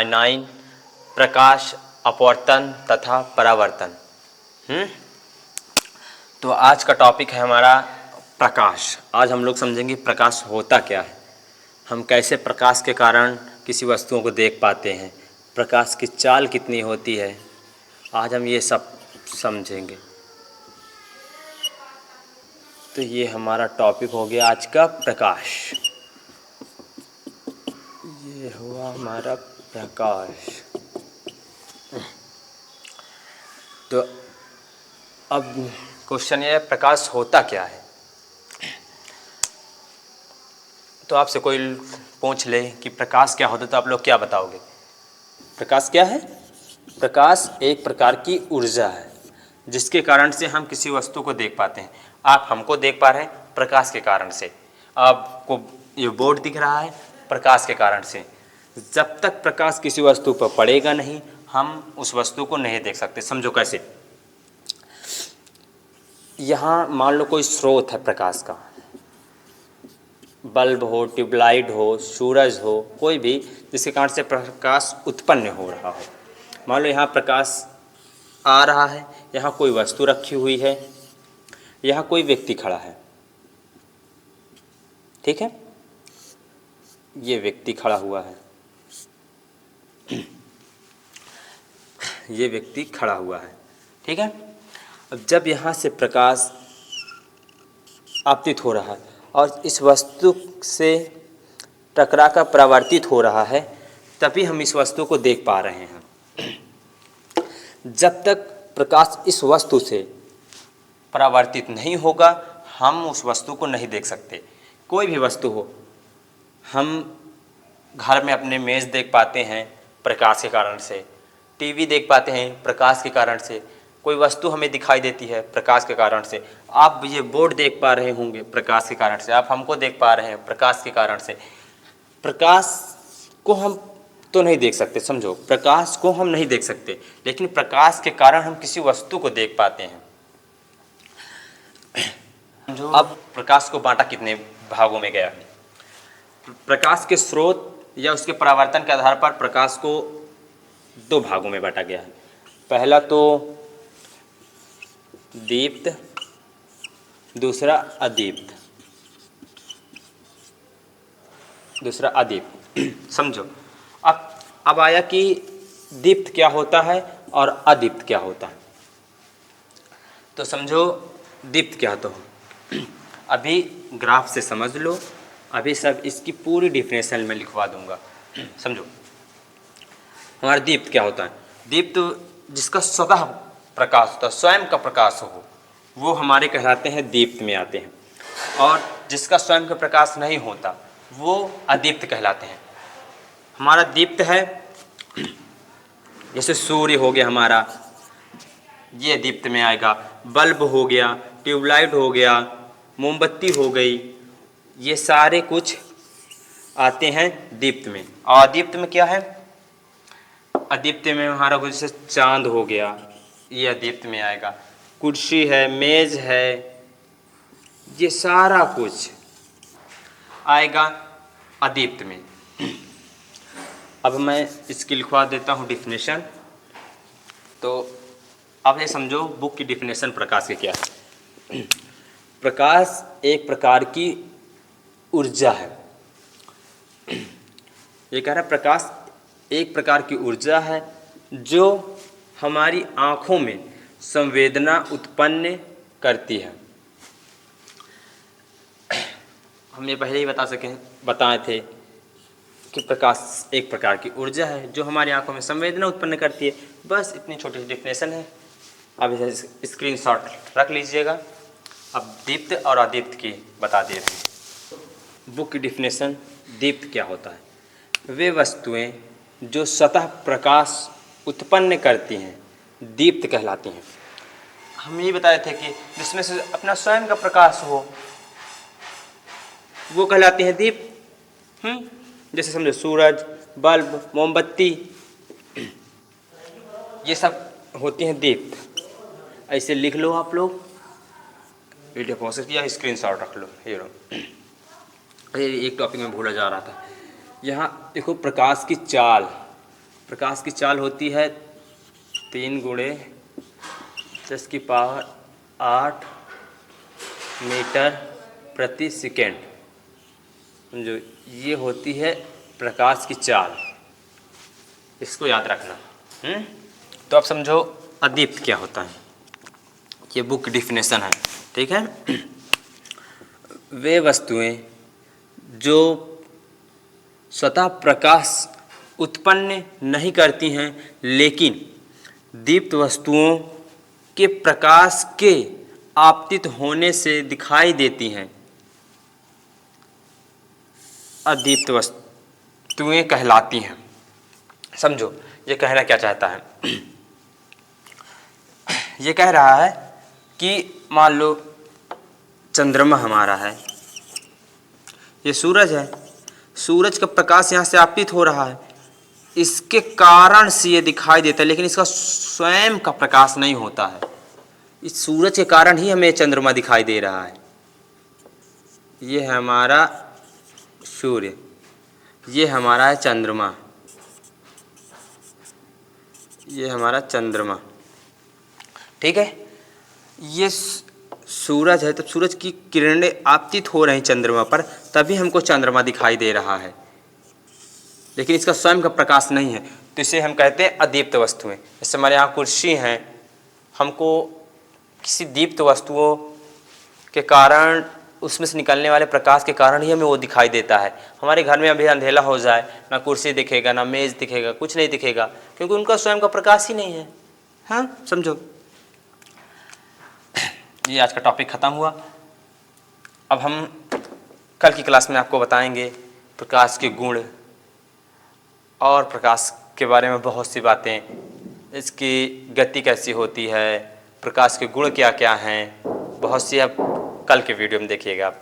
9 प्रकाश अपवर्तन तथा परावर्तन। तो आज का टॉपिक है हमारा प्रकाश। आज हम लोग समझेंगे प्रकाश होता क्या है, हम कैसे प्रकाश के कारण किसी वस्तुओं को देख पाते हैं, प्रकाश की चाल कितनी होती है। आज हम ये सब समझेंगे। तो ये हमारा टॉपिक हो गया आज का प्रकाश। ये हुआ हमारा प्रकाश। तो अब क्वेश्चन ये है, प्रकाश होता क्या है। तो आपसे कोई पूछ ले कि प्रकाश क्या होता है तो आप लोग क्या बताओगे। प्रकाश क्या है? प्रकाश एक प्रकार की ऊर्जा है जिसके कारण से हम किसी वस्तु को देख पाते हैं। आप हमको देख पा रहे हैं प्रकाश के कारण से, आपको ये बोर्ड दिख रहा है प्रकाश के कारण से। जब तक प्रकाश किसी वस्तु पर पड़ेगा नहीं, हम उस वस्तु को नहीं देख सकते। समझो कैसे। यहाँ मान लो कोई स्रोत है प्रकाश का, बल्ब हो, ट्यूबलाइट हो, सूरज हो, कोई भी जिसके कारण से प्रकाश उत्पन्न हो रहा हो। मान लो यहाँ प्रकाश आ रहा है, यहाँ कोई वस्तु रखी हुई है, यहाँ कोई व्यक्ति खड़ा है, ठीक है। ये व्यक्ति खड़ा हुआ है, ये व्यक्ति खड़ा हुआ है, ठीक है। अब जब यहाँ से प्रकाश आपतित हो रहा है और इस वस्तु से टकरा कर परावर्तित हो रहा है, तभी हम इस वस्तु को देख पा रहे हैं। जब तक प्रकाश इस वस्तु से परावर्तित नहीं होगा, हम उस वस्तु को नहीं देख सकते। कोई भी वस्तु हो, हम घर में अपने मेज़ देख पाते हैं प्रकाश के कारण से, टीवी देख पाते हैं प्रकाश के कारण से, कोई वस्तु हमें दिखाई देती है प्रकाश के कारण से। आप ये बोर्ड देख पा रहे होंगे प्रकाश के कारण से, आप हमको देख पा रहे हैं प्रकाश के कारण से। प्रकाश को हम तो नहीं देख सकते, समझो, प्रकाश को हम नहीं देख सकते, लेकिन प्रकाश के कारण हम किसी वस्तु को देख पाते हैं। अब प्रकाश को बांटा कितने भागों में गया है। प्रकाश के स्रोत या उसके परावर्तन के आधार पर प्रकाश को 2 भागों में बांटा गया है। पहला तो दीप्त, दूसरा अदीप्त। दूसरा अदीप्त। समझो, अब आया कि दीप्त क्या होता है और अदीप्त क्या होता है। तो समझो दीप्त क्या होता है, अभी ग्राफ से समझ लो, अभी सब इसकी पूरी डिफिनेशन में लिखवा दूंगा। समझो हमारा दीप्त क्या होता है। दीप्त जिसका स्वतः प्रकाश होता है, स्वयं का प्रकाश हो, वो हमारे कहलाते हैं दीप्त में आते हैं। और जिसका स्वयं का प्रकाश नहीं होता वो अदीप्त कहलाते हैं। हमारा दीप्त है, जैसे सूर्य हो गया हमारा, ये दीप्त में आएगा। बल्ब हो गया, ट्यूबलाइट हो गया, मोमबत्ती हो गई, ये सारे कुछ आते हैं दीप्त में। और अदीप्त में क्या है? अदीप्त में हमारा कुछ जैसे चांद हो गया, ये अदीप्त में आएगा। कुर्सी है, मेज है, ये सारा कुछ आएगा अदीप्त में। अब मैं इसकी लिखवा देता हूँ डिफिनेशन। तो अब ये समझो बुक की डिफिनेशन प्रकाश की क्या है। प्रकाश एक प्रकार की ऊर्जा है। ये कह रहा है प्रकाश एक प्रकार की ऊर्जा है जो हमारी आँखों में संवेदना उत्पन्न करती है। हम ये पहले ही बताए थे कि प्रकाश एक प्रकार की ऊर्जा है जो हमारी आंखों में संवेदना उत्पन्न करती है। बस इतनी छोटी सी डिफिनेशन है। अब इसे स्क्रीनशॉट रख लीजिएगा। अब दीप्त और अदीप्त की बता दे रहे हैं। बुक की डिफिनेशन, दीप्त क्या होता है? वे वस्तुएं जो स्वतः प्रकाश उत्पन्न करती हैं दीप्त कहलाती हैं। हम ये बताए थे कि जिसमें से अपना स्वयं का प्रकाश हो वो कहलाती हैं दीप्त। जैसे समझो सूरज, बल्ब, मोमबत्ती, ये सब होती हैं दीप्त। ऐसे लिख लो आप लोग, वीडियो पॉज किया, स्क्रीनशॉट रख लो। ये लो, एक टॉपिक में भूला जा रहा था। यहाँ देखो प्रकाश की चाल, प्रकाश की चाल होती है 3 गुणे 10⁸ मीटर प्रति सेकेंड। समझो, ये होती है प्रकाश की चाल, इसको याद रखना। तो अब समझो अदीप्त क्या होता है, ये बुक डिफिनेशन है, ठीक है। वे वस्तुएं जो स्वतः प्रकाश उत्पन्न नहीं करती हैं लेकिन दीप्त वस्तुओं के प्रकाश के आपतित होने से दिखाई देती हैं, अदीप्त वस्तुएं कहलाती हैं। समझो ये कहना क्या चाहता है। ये कह रहा है कि मान लो चंद्रमा हमारा है, ये सूरज है, सूरज का प्रकाश यहाँ से आपतित हो रहा है, इसके कारण से ये दिखाई देता है, लेकिन इसका स्वयं का प्रकाश नहीं होता है। इस सूरज के कारण ही हमें चंद्रमा दिखाई दे रहा है। ये है हमारा सूर्य, ये हमारा है चंद्रमा, ये हमारा चंद्रमा, ठीक है। ये सूरज है, तो सूरज की किरणें आपतित हो रही हैं चंद्रमा पर, तभी हमको चंद्रमा दिखाई दे रहा है, लेकिन इसका स्वयं का प्रकाश नहीं है। तो इसे हम कहते हैं अदीप्त वस्तुएं। जैसे हमारे यहाँ कुर्सी हैं, हमको किसी दीप्त वस्तुओं के कारण, उसमें से निकलने वाले प्रकाश के कारण ही हमें वो दिखाई देता है। हमारे घर में अभी अंधेला हो जाए, ना कुर्सी दिखेगा, ना मेज़ दिखेगा, कुछ नहीं दिखेगा, क्योंकि उनका स्वयं का प्रकाश ही नहीं है। हाँ, समझो। ये आज का टॉपिक ख़त्म हुआ। अब हम कल की क्लास में आपको बताएंगे प्रकाश के गुण और प्रकाश के बारे में बहुत सी बातें, इसकी गति कैसी होती है, प्रकाश के गुण क्या क्या हैं, बहुत सी आप कल के वीडियो में देखिएगा आप।